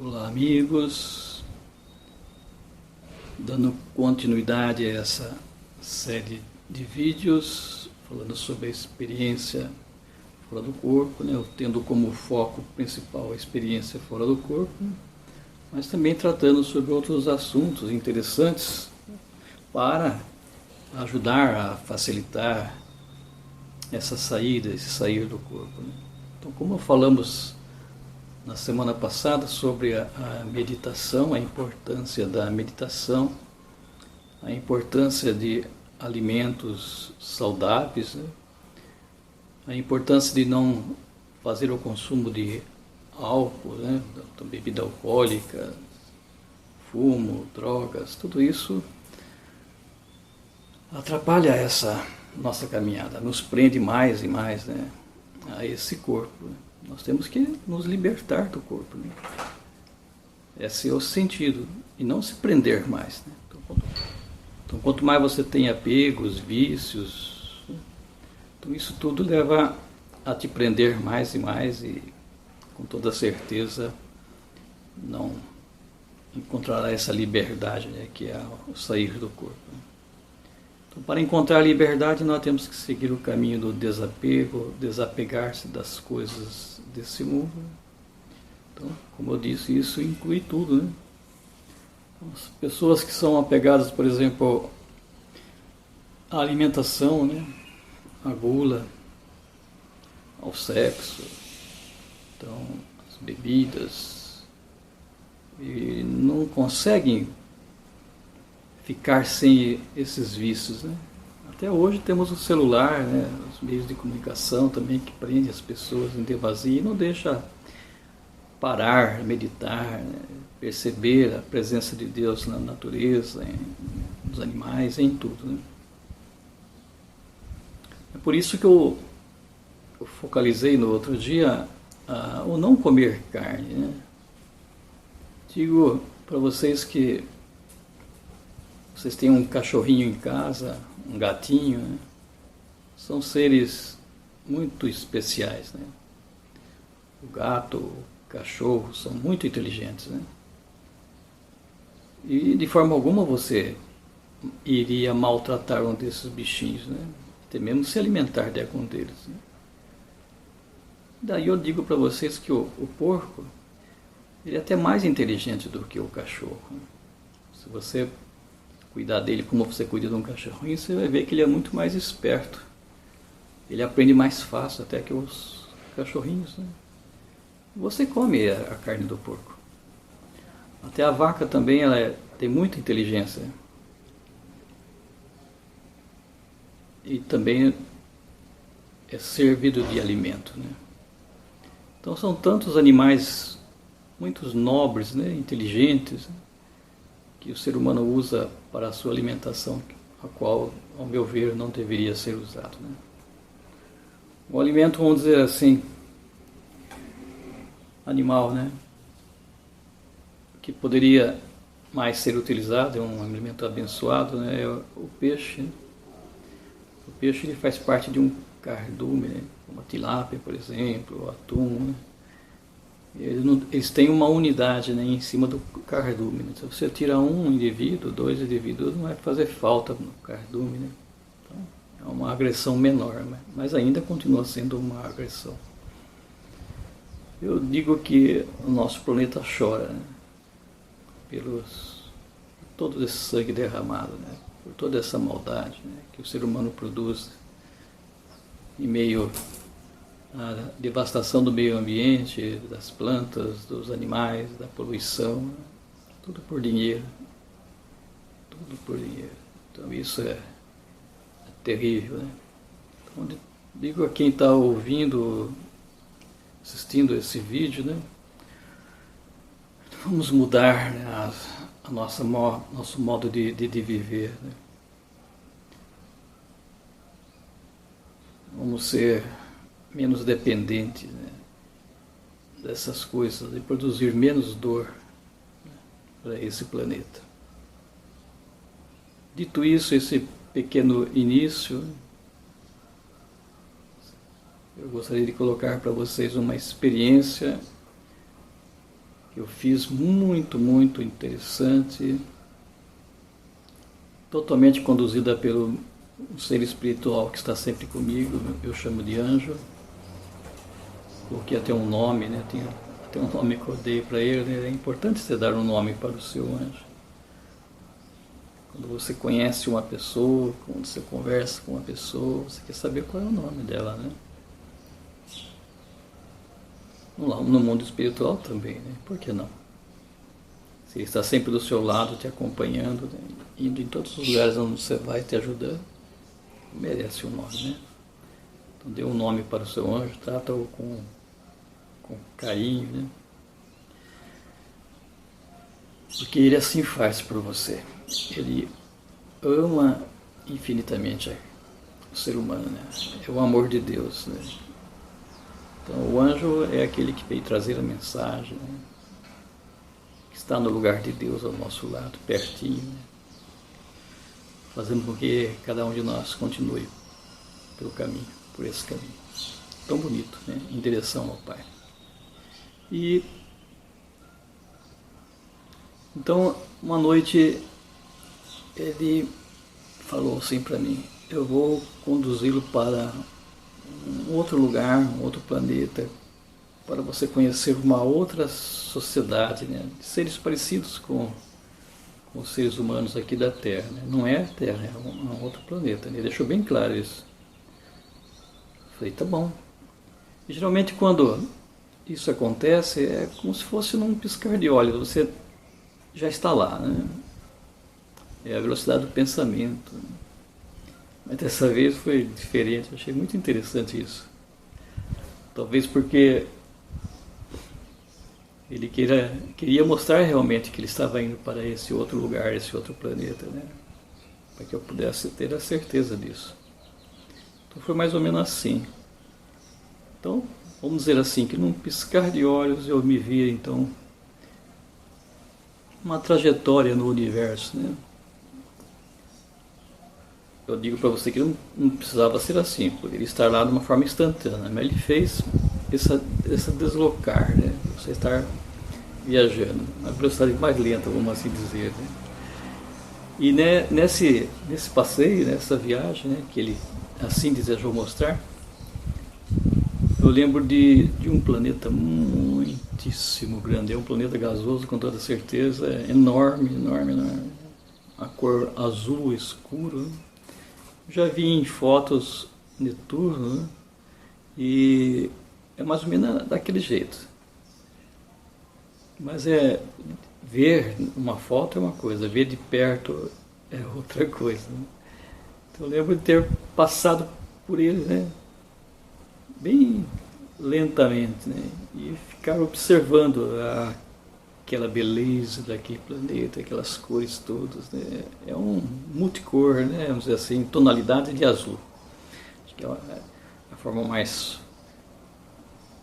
Olá, amigos, dando continuidade a essa série de vídeos falando sobre a experiência fora do corpo, né? Tendo como foco principal a experiência fora do corpo, mas também tratando sobre outros assuntos interessantes para ajudar a facilitar essa saída, esse sair do corpo, né? Então, como falamos na semana passada sobre a meditação, a importância da meditação, a importância de alimentos saudáveis, né? A importância de não fazer o consumo de álcool, né? Bebida alcoólica, fumo, drogas, tudo isso atrapalha essa nossa caminhada, nos prende mais e mais, né, a esse corpo. Nós temos que nos libertar do corpo, né? Esse é o sentido, e não se prender mais, né? Então, quanto mais você tem apegos, vícios, né? Então isso tudo leva a te prender mais e mais, e com toda certeza não encontrará essa liberdade, né, que é o sair do corpo, né? Então, para encontrar a liberdade, nós temos que seguir o caminho do desapego, desapegar-se das coisas desse mundo. Então, como eu disse, isso inclui tudo, né? As pessoas que são apegadas, por exemplo, à alimentação, né? À gula, ao sexo, então, as bebidas, e não conseguem ficar sem esses vícios, né? Até hoje temos o celular, né? Os meios de comunicação também que prende as pessoas em demasia e não deixa parar, meditar, né? Perceber a presença de Deus na natureza, nos animais, em tudo, né? É por isso que eu focalizei no outro dia o não comer carne, né? Digo para vocês que vocês têm um cachorrinho em casa, um gatinho, né? São seres muito especiais, né? O gato, o cachorro são muito inteligentes, né? E de forma alguma você iria maltratar um desses bichinhos, né? Até mesmo se alimentar de algum deles, né? Daí eu digo para vocês que o porco ele é até mais inteligente do que o cachorro, né? Se você cuidar dele como você cuida de um cachorrinho, você vai ver que ele é muito mais esperto. Ele aprende mais fácil até que os cachorrinhos, né? Você come a carne do porco. Até a vaca também tem muita inteligência. E também é servido de alimento, né? Então são tantos animais, muitos nobres, né? Inteligentes, né? Que o ser humano usa para a sua alimentação, a qual, ao meu ver, não deveria ser usado, né? O alimento, vamos dizer assim, animal, né, que poderia mais ser utilizado, é um alimento abençoado, né, é o peixe, né? O peixe ele faz parte de um cardume, né, como a tilápia, por exemplo, o atum, né? Eles têm uma unidade, né, em cima do cardume, né? Se você tira um indivíduo, dois indivíduos, não vai fazer falta no cardume, né? Então, é uma agressão menor, mas ainda continua sendo uma agressão. Eu digo que o nosso planeta chora, né, por todo esse sangue derramado, né, por toda essa maldade, né, que o ser humano produz em meio a devastação do meio ambiente, das plantas, dos animais, da poluição, tudo por dinheiro. Tudo por dinheiro. Então isso é terrível, né? Então, digo a quem está ouvindo, assistindo esse vídeo, né? Vamos mudar, né, nosso modo de viver, né? Vamos ser menos dependente, né, dessas coisas e produzir menos dor, né, para esse planeta. Dito isso, esse pequeno início, eu gostaria de colocar para vocês uma experiência que eu fiz muito, muito interessante, totalmente conduzida pelo ser espiritual que está sempre comigo, eu chamo de anjo, porque até um nome, né? Tem até um nome que eu dei para ele, né? É importante você dar um nome para o seu anjo. Quando você conhece uma pessoa, quando você conversa com uma pessoa, você quer saber qual é o nome dela, né? No mundo espiritual também, né? Por que não? Se ele está sempre do seu lado, te acompanhando, né? Indo em todos os lugares onde você vai, te ajudando, merece um nome, né? Então dê um nome para o seu anjo, trata-o com carinho, né? Porque ele assim faz por você. Ele ama infinitamente o ser humano, né? É o amor de Deus, né? Então o anjo é aquele que veio trazer a mensagem, né? Que está no lugar de Deus ao nosso lado, pertinho, né? Fazendo com que cada um de nós continue pelo caminho, por esse caminho tão bonito, né? Em direção ao Pai. E então uma noite ele falou assim para mim: eu vou conduzi-lo para um outro lugar, um outro planeta, para você conhecer uma outra sociedade, né? De seres parecidos com os seres humanos aqui da Terra, né? Não é a Terra, é um outro planeta, né? Ele deixou bem claro isso. Eu falei, tá bom. E geralmente quando isso acontece é como se fosse num piscar de olhos, você já está lá, né? É a velocidade do pensamento. Mas dessa vez foi diferente, eu achei muito interessante isso. Talvez porque ele queria mostrar realmente que ele estava indo para esse outro lugar, esse outro planeta, né? Para que eu pudesse ter a certeza disso. Então foi mais ou menos assim. Então, vamos dizer assim, que num piscar de olhos eu me vi, então, uma trajetória no universo, né? Eu digo para você que não precisava ser assim, poderia estar lá de uma forma instantânea, mas ele fez essa deslocar, né? Você estar viajando, a velocidade mais lenta, vamos assim dizer, né? E né, nesse passeio, nessa viagem, né, que ele assim desejou mostrar, eu lembro de um planeta muitíssimo grande, é um planeta gasoso com toda certeza, enorme, enorme, enorme, a cor azul escuro, né? Já vi em fotos Netuno, né? E é mais ou menos daquele jeito. Mas ver uma foto é uma coisa, ver de perto é outra coisa, né? Então eu lembro de ter passado por ele, né? Bem lentamente, né? E ficar observando aquela beleza daquele planeta, aquelas cores todas, né? É um multicor, né? Vamos dizer assim, tonalidade de azul. Acho que é a forma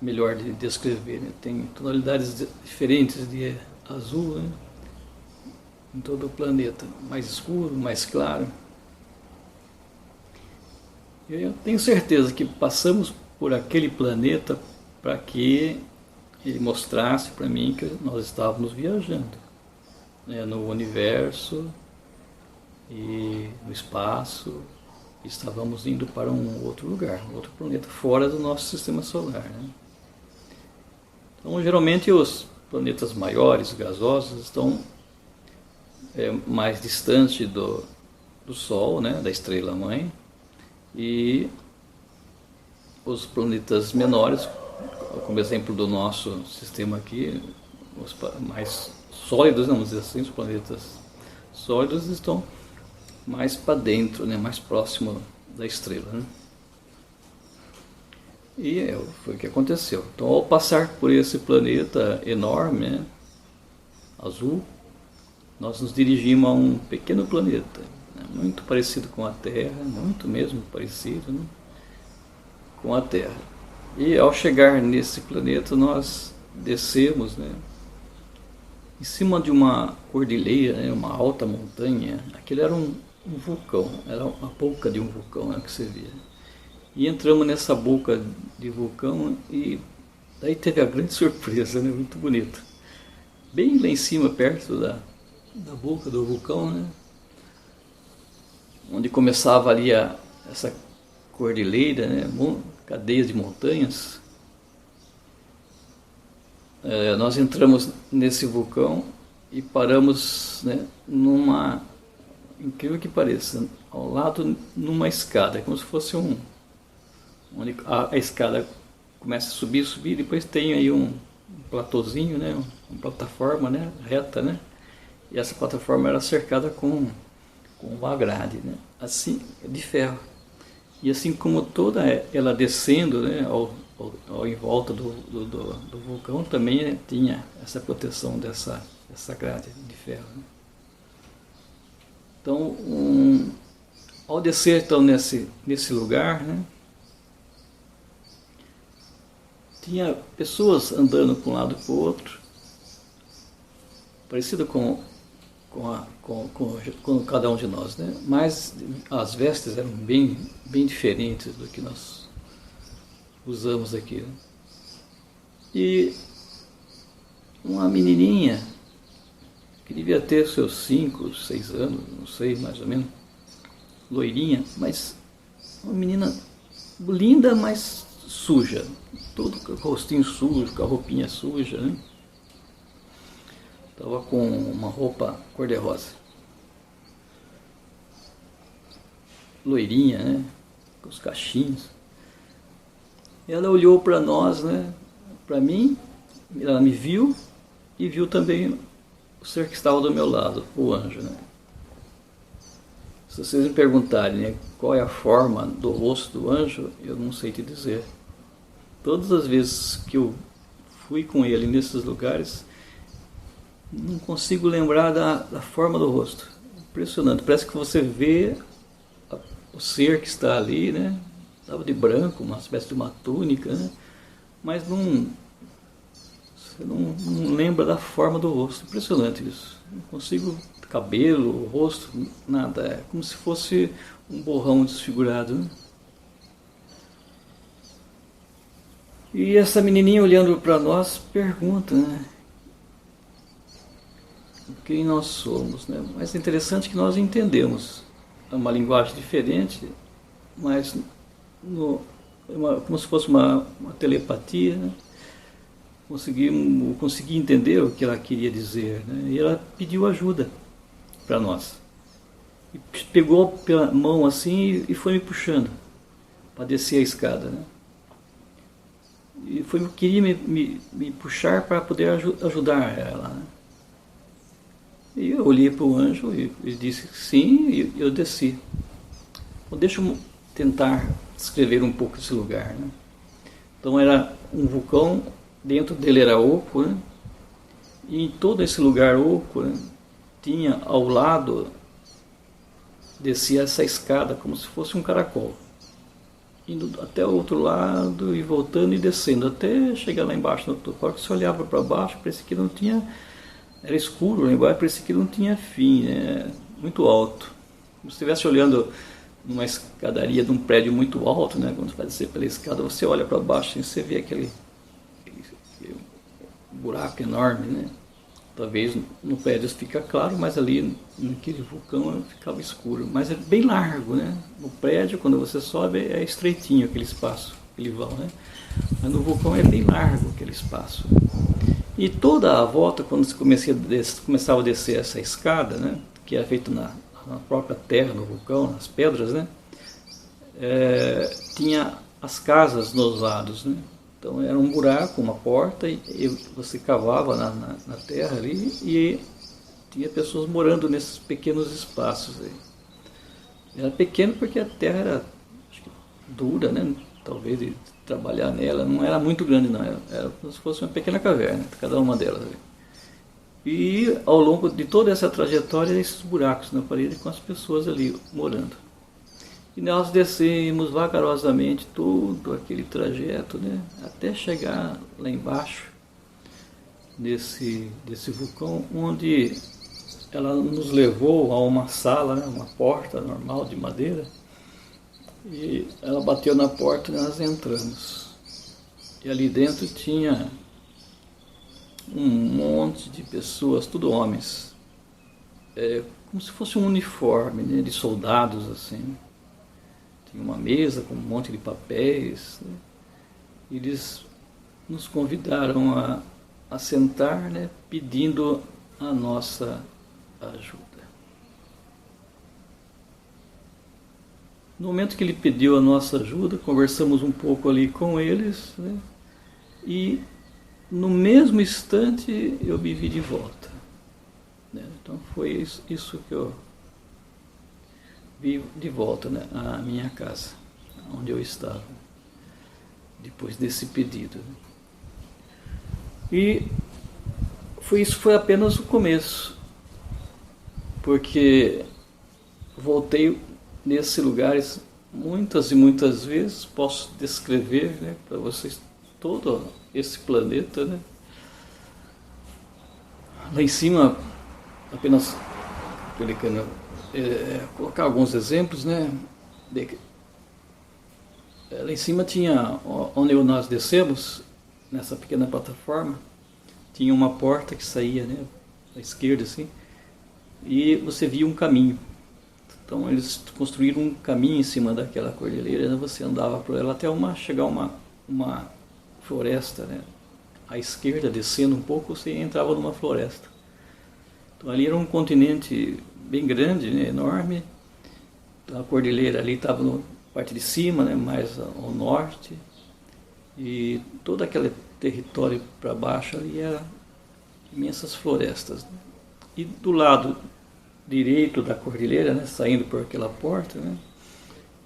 melhor de descrever, né? Tem tonalidades diferentes de azul, né? Em todo o planeta, mais escuro, mais claro. Eu tenho certeza que passamos por aquele planeta para que ele mostrasse para mim que nós estávamos viajando, né, no universo e no espaço, estávamos indo para um outro lugar, um outro planeta fora do nosso sistema solar, né? Então, geralmente os planetas maiores, gasosos, estão mais distantes do Sol, né, da estrela-mãe, e os planetas menores, como exemplo do nosso sistema aqui, os mais sólidos, vamos dizer assim, os planetas sólidos estão mais para dentro, né, mais próximo da estrela, né? E foi o que aconteceu. Então, ao passar por esse planeta enorme, né, azul, nós nos dirigimos a um pequeno planeta, né, muito parecido com a Terra, muito mesmo parecido, né, com a Terra. E ao chegar nesse planeta, nós descemos, né, em cima de uma cordilheira, né, uma alta montanha. Aquilo era um vulcão, era a boca de um vulcão, né, que você via. E entramos nessa boca de vulcão e daí teve a grande surpresa, né, muito bonito. bem lá em cima, perto da boca do vulcão, né? Onde começava ali essa cordilheira, né? Cadeias de montanhas. Nós entramos nesse vulcão e paramos, né, incrível que pareça, ao lado numa escada, como se fosse onde a escada começa a subir, e depois tem aí um platôzinho, né, uma plataforma, né, reta, né, e essa plataforma era cercada com uma grade, né, assim, de ferro. E assim como toda ela descendo, né, em volta do vulcão, também, né, tinha essa proteção dessa grade de ferro, né. Então, ao descer então, nesse lugar, né, tinha pessoas andando para um lado e para o outro, parecido com cada um de nós, né? Mas as vestes eram bem diferentes do que nós usamos aqui, né? E uma menininha que devia ter seus 5, 6 anos, não sei, mais ou menos, loirinha, mas uma menina linda, mas suja, todo com o rostinho sujo, com a roupinha suja, né? Estava com uma roupa cor-de-rosa, loirinha, né? Com os cachinhos. Ela olhou para nós, né? Para mim, ela me viu e viu também o ser que estava do meu lado, o anjo, né? Se vocês me perguntarem, né, qual é a forma do rosto do anjo, eu não sei te dizer. Todas as vezes que eu fui com ele nesses lugares, não consigo lembrar da forma do rosto. Impressionante, parece que você vê o ser que está ali, né? Estava de branco, uma espécie de uma túnica, né? Mas você não lembra da forma do rosto. Impressionante isso. Não consigo, cabelo, rosto, nada. É como se fosse um borrão desfigurado, né? E essa menininha olhando para nós pergunta, né, quem nós somos, né? Mas é interessante que nós entendemos. É uma linguagem diferente, mas como se fosse uma telepatia, né? Consegui entender o que ela queria dizer, né? E ela pediu ajuda para nós. E pegou pela mão assim e foi me puxando para descer a escada, né? E queria me puxar para poder ajudar ela, né? E eu olhei para o anjo e ele disse que sim, e eu desci. Bom, deixa eu tentar descrever um pouco esse lugar, né? Então era um vulcão, dentro dele era oco, né? E em todo esse lugar oco, né, tinha ao lado, descia essa escada como se fosse um caracol, indo até o outro lado e voltando e descendo, até chegar lá embaixo no topo. Quando você olhava para baixo, parecia que não tinha... Era escuro lá embaixo, parecia que não tinha fim, né? Muito alto. Como se estivesse olhando numa escadaria de um prédio muito alto, né? Quando você vai descer pela escada, você olha para baixo e você vê aquele buraco enorme, né? Talvez no prédio fica claro, mas ali naquele vulcão ficava escuro. Mas é bem largo, né? No prédio, quando você sobe, é estreitinho aquele espaço, aquele vão, né? Mas no vulcão é bem largo aquele espaço. E toda a volta, quando você começava a descer essa escada, né, que era feita na própria terra, no vulcão, nas pedras, né, tinha as casas nos lados, né? Então era um buraco, uma porta, e você cavava na terra ali e tinha pessoas morando nesses pequenos espaços aí. Era pequeno porque a terra era, acho que, dura, né? Talvez de trabalhar nela, não era muito grande não, era como se fosse uma pequena caverna, cada uma delas ali. E ao longo de toda essa trajetória, esses buracos na parede com as pessoas ali morando. E nós descemos vagarosamente todo aquele trajeto, né, até chegar lá embaixo desse vulcão, onde ela nos levou a uma sala, né, uma porta normal de madeira, e ela bateu na porta e nós entramos. E ali dentro tinha um monte de pessoas, tudo homens, como se fosse um uniforme, né, de soldados assim. Tinha uma mesa com um monte de papéis, né? Eles nos convidaram a sentar, né, pedindo a nossa ajuda. No momento que ele pediu a nossa ajuda, conversamos um pouco ali com eles, né, e no mesmo instante eu me vi de volta, né? Então foi isso que eu vi de volta, né, à minha casa, onde eu estava, depois desse pedido. E isso foi apenas o começo, porque voltei nesses lugares muitas e muitas vezes. Posso descrever, né, para vocês todo esse planeta, né? Lá em cima, apenas colocar alguns exemplos, né? Lá em cima tinha, onde nós descemos, nessa pequena plataforma, tinha uma porta que saía, né, à esquerda assim, e você via um caminho. Então eles construíram um caminho em cima daquela cordilheira, né, você andava por ela até chegar uma floresta, né, à esquerda, descendo um pouco, você entrava numa floresta. Então ali era um continente bem grande, né, enorme. Então, a cordilheira ali estava na parte de cima, né, mais ao norte, e todo aquele território para baixo ali era imensas florestas, né? E do lado direito da cordilheira, né, saindo por aquela porta, né,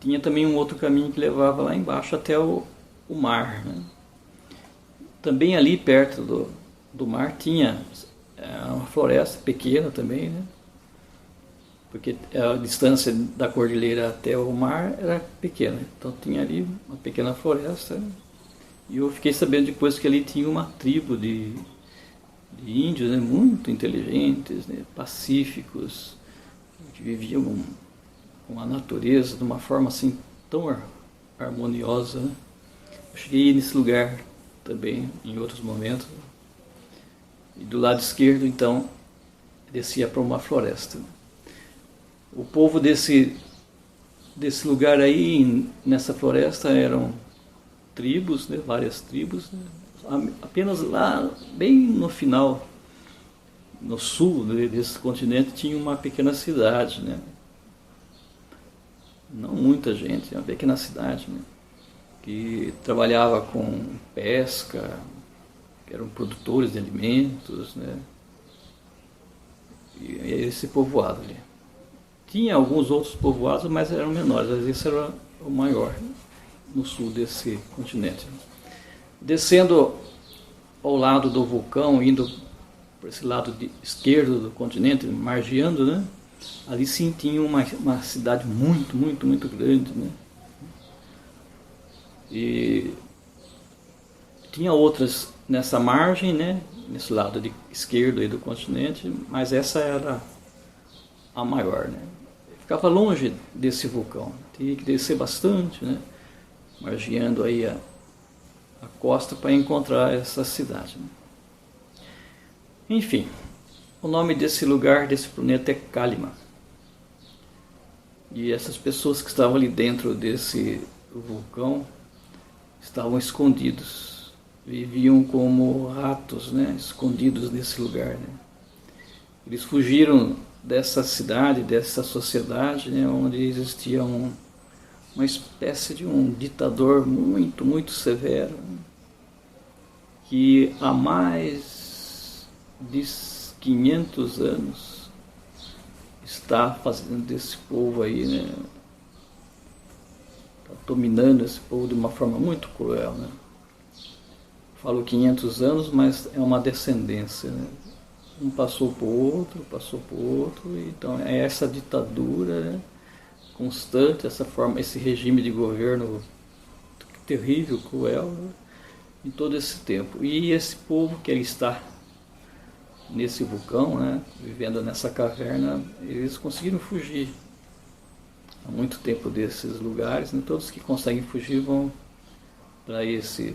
tinha também um outro caminho que levava lá embaixo até o mar, né? Também ali perto do mar tinha uma floresta pequena também, né? Porque a distância da cordilheira até o mar era pequena, então tinha ali uma pequena floresta, né? E eu fiquei sabendo depois que ali tinha uma tribo de índios, né, muito inteligentes, né, pacíficos, que viviam com a natureza de uma forma assim tão harmoniosa, né? Eu cheguei nesse lugar também em outros momentos, e do lado esquerdo então descia para uma floresta. O povo desse lugar aí, nessa floresta, eram tribos, né, várias tribos, né? Apenas lá, bem no final, no sul desse continente, tinha uma pequena cidade, né? Não muita gente, uma pequena cidade, né, que trabalhava com pesca, que eram produtores de alimentos, né? E esse povoado ali. Tinha alguns outros povoados, mas eram menores, mas esse era o maior, né, no sul desse continente. Descendo ao lado do vulcão, indo para esse lado esquerdo do continente, margeando, né, ali sim tinha uma cidade muito, muito, muito grande, né? E tinha outras nessa margem, né, nesse lado esquerdo aí do continente, mas essa era a maior, né? Ficava longe desse vulcão, tinha que descer bastante, né, margeando aí a costa para encontrar essa cidade, né? Enfim, o nome desse lugar, desse planeta é Kalima. E essas pessoas que estavam ali dentro desse vulcão estavam escondidos, viviam como ratos, né, escondidos nesse lugar, né? Eles fugiram dessa cidade, dessa sociedade, né, onde existia uma espécie de um ditador muito, muito severo, né, que há mais de 500 anos está fazendo desse povo aí, né, está dominando esse povo de uma forma muito cruel, né? Falo 500 anos, mas é uma descendência, né? Um passou por outro, e então é essa ditadura, né, constante, essa forma, esse regime de governo terrível, cruel, né, em todo esse tempo. E esse povo que está nesse vulcão, né, vivendo nessa caverna, eles conseguiram fugir há muito tempo desses lugares, né? Todos que conseguem fugir vão para esse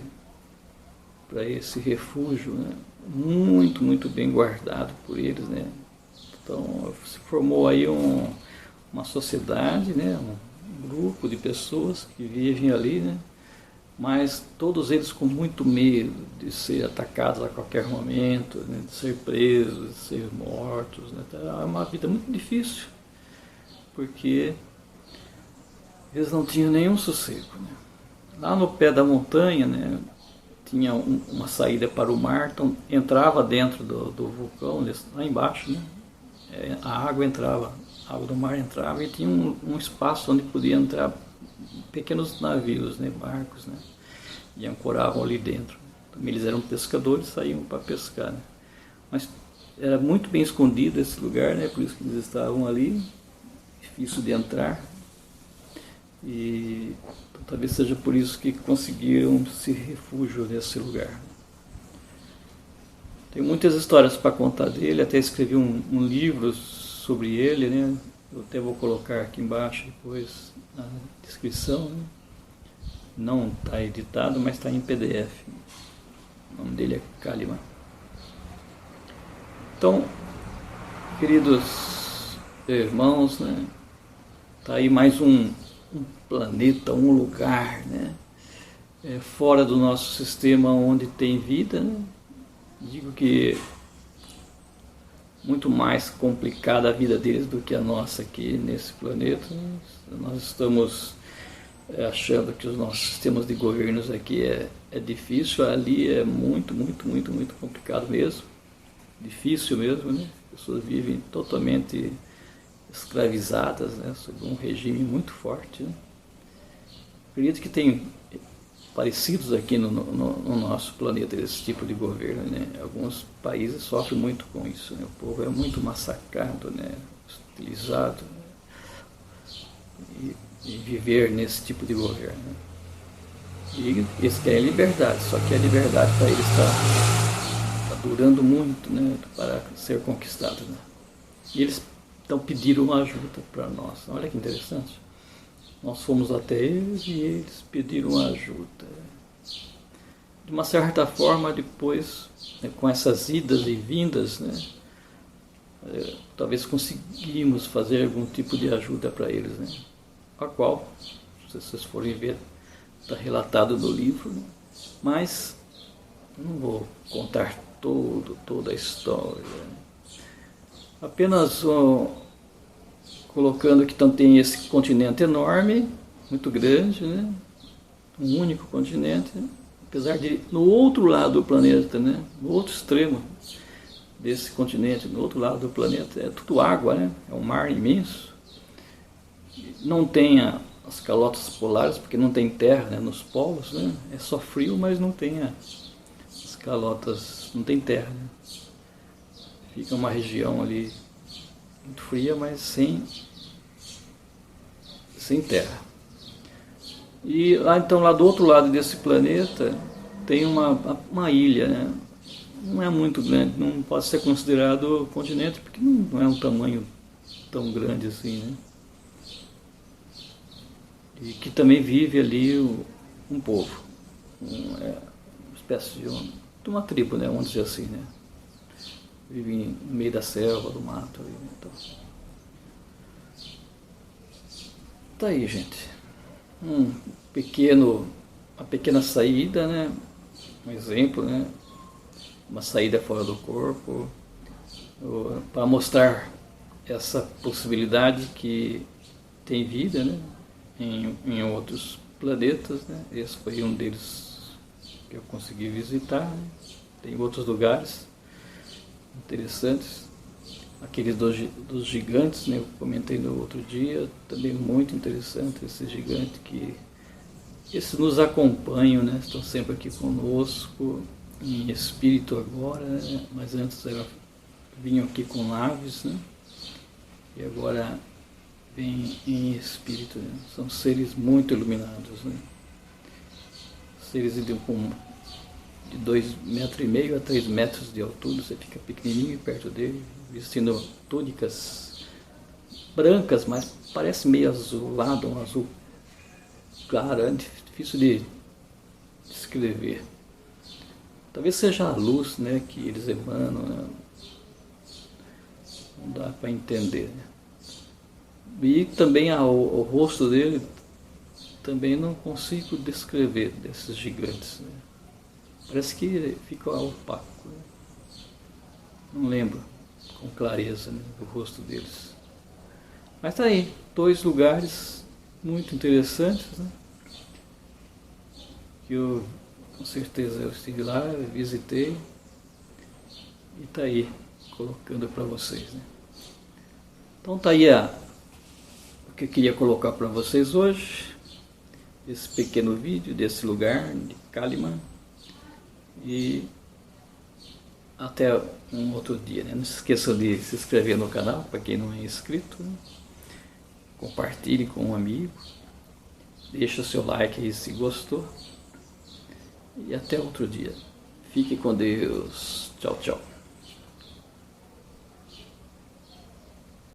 para esse refúgio, né? Muito, muito bem guardado por eles, né? Então se formou aí uma sociedade, né? Um grupo de pessoas que vivem ali, né? Mas todos eles com muito medo de ser atacados a qualquer momento, né? De ser presos, de ser mortos, né? Então, é uma vida muito difícil, porque eles não tinham nenhum sossego, né? Lá no pé da montanha, né, tinha uma saída para o mar, então entrava dentro do vulcão, lá embaixo, né, a água entrava, a água do mar entrava e tinha um espaço onde podia entrar pequenos navios, né, barcos, né, e ancoravam ali dentro. Então, eles eram pescadores, saíam para pescar, né, mas era muito bem escondido esse lugar, né, por isso que eles estavam ali, difícil de entrar. E talvez seja por isso que conseguiram se refúgio nesse lugar. Tem muitas histórias para contar dele, até escrevi um livro sobre ele, né? Eu até vou colocar aqui embaixo depois na descrição, né? Não está editado, mas está em PDF. O nome dele é Kalimann. Então, queridos irmãos, né? Está aí mais um planeta, um lugar, né? Fora do nosso sistema onde tem vida, né? Digo que muito mais complicada a vida deles do que a nossa aqui nesse planeta. Nós estamos achando que os nossos sistemas de governos aqui é difícil, ali é muito, muito, muito, muito complicado mesmo, difícil mesmo, né? As pessoas vivem totalmente escravizadas, né, sob um regime muito forte, né? Acredito que tem parecidos aqui no nosso planeta esse tipo de governo, né? Alguns países sofrem muito com isso, né? O povo é muito massacrado, né? Utilizado, né? E viver nesse tipo de governo, né? E eles querem liberdade, só que a liberdade para eles está durando muito, né? Para ser conquistada, né? E eles então pediram uma ajuda para nós. Olha que interessante. Nós fomos até eles e eles pediram ajuda. De uma certa forma, depois, né, com essas idas e vindas, né, talvez conseguimos fazer algum tipo de ajuda para eles, né, a qual, se vocês forem ver, está relatado no livro, né, mas não vou contar toda a história. Apenas colocando que então tem esse continente enorme, muito grande, né? Um único continente, né? Apesar de no outro lado do planeta, né? No outro extremo desse continente, no outro lado do planeta, é tudo água, né? É um mar imenso. Não tem as calotas polares, porque não tem terra, né? Nos polos, né? É só frio, mas não tem as calotas, não tem terra, né? Fica uma região ali muito fria, mas sem terra. E lá então, lá do outro lado desse planeta, tem uma ilha, né? Não é muito grande, não pode ser considerado continente, porque não é um tamanho tão grande assim, né? E que também vive ali um povo, uma espécie de uma tribo, né? Vamos dizer assim, né? Vive no meio da selva, do mato. Então. Tá aí, gente. Uma pequena saída, né? Um exemplo, né? Uma saída fora do corpo, para mostrar essa possibilidade que tem vida, né? Em outros planetas, né? Esse foi um deles que eu consegui visitar, né? Tem outros lugares interessantes, aqueles dos gigantes, né, eu comentei no outro dia, também muito interessante, esses gigantes que esses nos acompanham, né, estão sempre aqui conosco, em espírito agora, né, mas antes vinham aqui com naves, né, e agora vêm em espírito, né, são seres muito iluminados, né, seres com de 2,5 metros a 3 metros de altura, você fica pequenininho perto dele, vestindo túnicas brancas, mas parece meio azulado, um azul claro, é difícil de descrever. Talvez seja a luz, né, que eles emanam, né? Não dá para entender, né? E também o rosto dele, também não consigo descrever desses gigantes, né? Parece que fica opaco, né? Não lembro com clareza, né, o rosto deles. Mas tá aí, 2 lugares muito interessantes, né? Que eu, com certeza, eu estive lá, eu visitei e tá aí, colocando para vocês, né? Então tá aí o que eu queria colocar para vocês hoje, esse pequeno vídeo desse lugar de Kalimann, e até um outro dia, né? Não se esqueçam de se inscrever no canal, para quem não é inscrito, né? Compartilhe com um amigo, deixa o seu like aí se gostou, e até outro dia. Fique com Deus. Tchau, tchau.